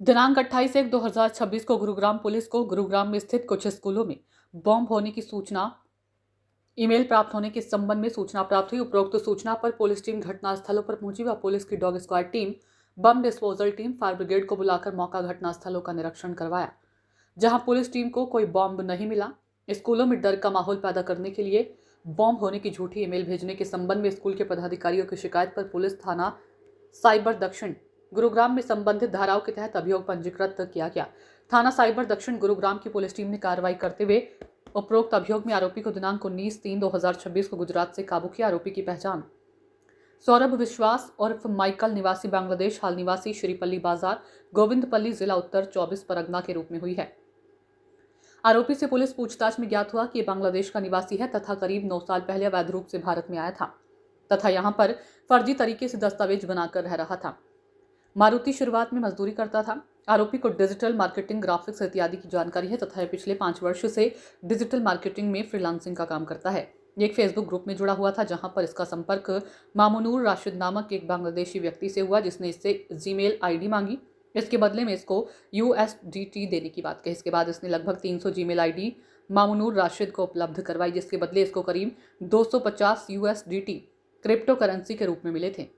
दिनांक 28/1/2026 को गुरुग्राम पुलिस को गुरुग्राम में स्थित कुछ स्कूलों में बॉम्ब होने की सूचना ईमेल प्राप्त होने के संबंध में सूचना प्राप्त हुई। उपरोक्त सूचना पर पुलिस टीम घटनास्थलों पर पहुंची व पुलिस की dog squad team, bomb disposal team, fire brigade को बुलाकर मौका घटनास्थलों का निरीक्षण करवाया, जहां पुलिस टीम को कोई बॉम्ब नहीं मिला। स्कूलों में डर का माहौल पैदा करने के लिए बॉम्ब होने की झूठी ईमेल भेजने के संबंध में स्कूल के पदाधिकारियों की शिकायत पर पुलिस थाना साइबर दक्षिण गुरुग्राम में संबंधित धाराओं के तहत अभियोग पंजीकृत किया गया। थाना साइबर दक्षिण गुरुग्राम की पुलिस टीम ने कार्रवाई करते हुए उपरोक्त अभियोग में आरोपी को दिनांक 19/3/2026 को गुजरात से काबू किया। आरोपी की पहचान सौरभ विश्वास उर्फ माइकल निवासी बांग्लादेश, हाल निवासी श्रीपल्ली बाजार, गोविंदपल्ली, जिला उत्तर 24 परगना के रूप में हुई है। आरोपी से पुलिस पूछताछ में ज्ञात हुआ कि बांग्लादेश का निवासी है तथा करीब 9 साल पहले अवैध रूप से भारत में आया था तथा यहां पर फर्जी तरीके से दस्तावेज बनाकर रह रहा था। मारुति शुरुआत में मजदूरी करता था। आरोपी को डिजिटल मार्केटिंग, ग्राफिक्स इत्यादि की जानकारी है तथा पिछले 5 वर्ष से डिजिटल मार्केटिंग में फ्रीलांसिंग का काम करता है। एक फेसबुक ग्रुप में जुड़ा हुआ था जहां पर इसका संपर्क मामुनूर राशिद नामक एक बांग्लादेशी व्यक्ति से हुआ, जिसने इससे जीमेल आईडी मांगी। इसके बदले में इसको USDT देने की बात कही। इसके बाद इसने लगभग 300 जीमेल आईडी मामुनूर राशिद को उपलब्ध करवाई, जिसके बदले इसको करीब 250 USDT क्रिप्टो करेंसी के रूप में मिले थे।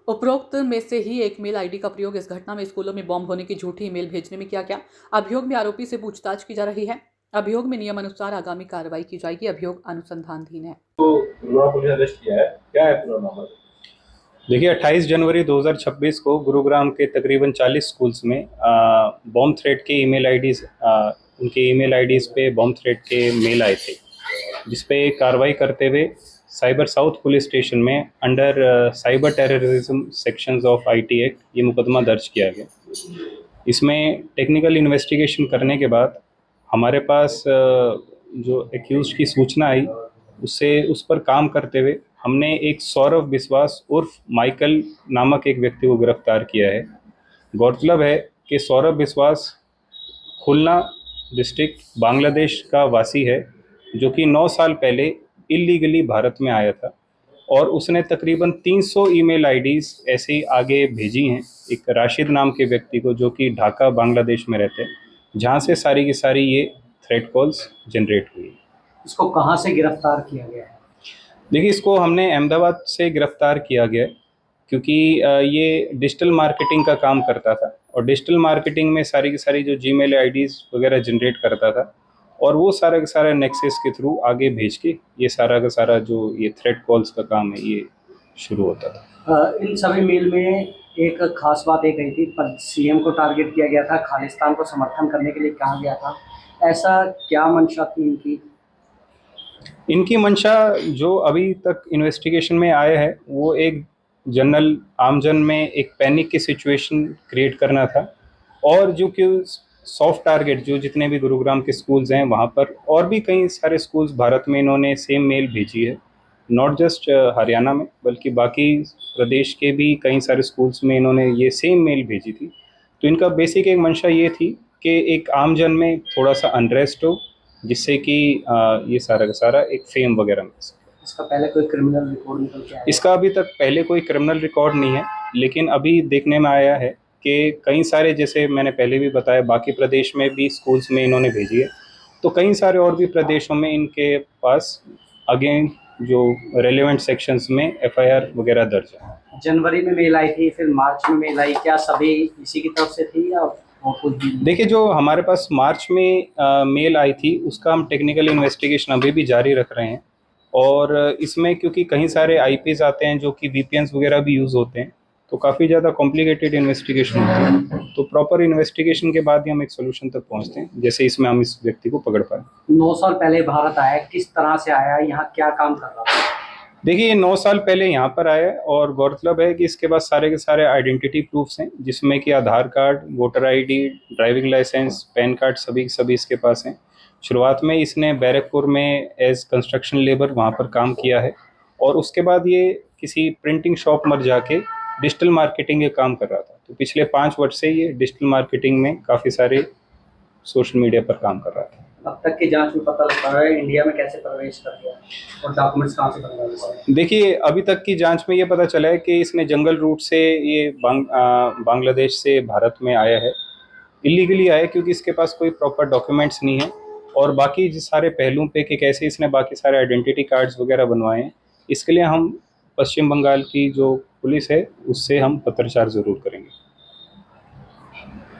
उपरोक्त में से ही एक मेल आईडी का प्रयोग इस घटना में स्कूलों में बॉम्ब होने की झूठी ईमेल भेजने में किया गया। अभियोग में आरोपी से पूछताछ की जा रही है। अभियोग में नियमानुसार आगामी कार्रवाई की जाएगी। अभियोग अनुसंधानधीन है। तो गुरुग्राम पुलिस ने अरेस्ट किया है, क्या है पूरा मामला? देखिए, 28 जनवरी 2026 को गुरुग्राम के तकरीबन 40 स्कूल्स में बॉम्ब थ्रेट के ईमेल आईडीज उनके ईमेल आईडीज पे बॉम्ब थ्रेट के मेल आए थे, जिस पे कार्रवाई करते हुए साइबर साउथ पुलिस स्टेशन में under cyber terrorism sections of IT act ये मुकदमा दर्ज किया गया। इसमें टेक्निकल इन्वेस्टिगेशन करने के बाद हमारे पास जो एक्यूज की सूचना आई, उससे उस पर काम करते हुए हमने एक सौरभ विश्वास उर्फ माइकल नामक एक व्यक्ति को गिरफ्तार किया है। गौरतलब है कि सौरभ विश्वास खुलना डिस्ट्रिक्ट बांग्लादेश का वासी है, जो कि 9 साल पहले इलीगली भारत में आया था और उसने तकरीबन 300 ईमेल आईडीज ऐसे ही आगे भेजी हैं एक राशिद नाम के व्यक्ति को, जो कि ढाका बांग्लादेश में रहते हैं, जहां से सारी की सारी ये थ्रेट कॉल्स जनरेट हुई। इसको कहां से गिरफ्तार किया गया है? देखिए, इसको हमने अहमदाबाद से गिरफ्तार किया गया क्योंकि ये डिजिटल मार्केटिंग का काम करता था और डिजिटल मार्केटिंग में सारी की सारी जो जीमेल आईडीज वगैरह जनरेट करता था और वो सारा का सारा नेक्सस के थ्रू आगे भेज के ये सारा का सारा जो ये थ्रेट कॉल्स का काम है ये शुरू होता था। इन सभी मेल में एक खास बात ये कही थी, CM को टारगेट किया गया था, खालिस्तान को समर्थन करने के लिए कहा गया था। ऐसा क्या मंशा थी इनकी? इनकी मंशा जो अभी तक इन्वेस्टिगेशन में आया है वो एक जनरल आमजन में एक पैनिक की सिचुएशन क्रिएट करना था और जो कि सॉफ्ट टारगेट जो जितने भी गुरुग्राम के स्कूल्स हैं वहाँ पर और भी कई सारे स्कूल्स भारत में इन्होंने सेम मेल भेजी है, नॉट जस्ट हरियाणा में बल्कि बाकी प्रदेश के भी कई सारे स्कूल्स में इन्होंने ये सेम मेल भेजी थी। तो इनका बेसिक एक मंशा ये थी कि एक आमजन में थोड़ा सा अनरेस्ट हो, जिससे कि ये सारा का सारा एक फेम वगैरह मिल सके। इसका पहले कोई क्रिमिनल रिकॉर्ड निकल के आया? इसका अभी तक पहले कोई क्रिमिनल रिकॉर्ड नहीं है, लेकिन अभी देखने में आया है कि कई सारे, जैसे मैंने पहले भी बताया, बाकी प्रदेश में भी स्कूल्स में इन्होंने भेजी है, तो कई सारे और भी प्रदेशों में इनके पास अगेन जो रेलेवेंट सेक्शंस में FIR वगैरह दर्ज है। जनवरी में मेल आई थी, फिर मार्च में मेल आई, क्या सभी इसी की तरफ से थी या और कुछ भी? देखिए, जो हमारे पास मार्च में मेल आई थी उसका हम टेक्निकल इन्वेस्टिगेशन अभी भी जारी रख रहे हैं और इसमें क्योंकि कई सारे IPs आते हैं जो कि VPNs वगैरह भी यूज़ होते हैं, तो काफ़ी ज़्यादा कॉम्प्लिकेटेड इन्वेस्टिगेशन होती है। तो प्रॉपर इन्वेस्टिगेशन के बाद ही हम एक सोल्यूशन तक पहुंचते हैं, जैसे इसमें हम इस व्यक्ति को पकड़ पाए। 9 साल पहले भारत आया, किस तरह से आया, यहाँ क्या काम कर रहा था? देखिए, ये 9 साल पहले यहाँ पर आया और गौरतलब है कि इसके पास सारे के सारे आइडेंटिटी प्रूफ्स हैं, जिसमें कि Aadhaar card, voter ID, driving licence, PAN card सभी इसके पास हैं। शुरुआत में इसने बैरकपुर में एज कंस्ट्रक्शन लेबर वहाँ पर काम किया है और उसके बाद ये किसी प्रिंटिंग शॉप में जाके डिजिटल मार्केटिंग के काम कर रहा था। तो पिछले 5 वर्ष से ये डिजिटल मार्केटिंग में काफ़ी सारे सोशल मीडिया पर काम कर रहा था। अब तक की जांच में पता लग पा रहा है इंडिया में कैसे प्रवेश कर गया और डॉक्यूमेंट्स कहाँ से बनवा लिए? देखिए, अभी तक की जांच में ये पता चला है कि इसने जंगल रूट से ये बांग्लादेश से भारत में आया है, इलीगली आया है, क्योंकि इसके पास कोई प्रॉपर डॉक्यूमेंट्स नहीं है। और बाकी जिस सारे पहलुओं पे कि कैसे इसने बाकी सारे आइडेंटिटी कार्ड्स वगैरह बनवाए हैं, इसके लिए हम पश्चिम बंगाल की जो पुलिस है उससे हम पत्राचार ज़रूर करेंगे।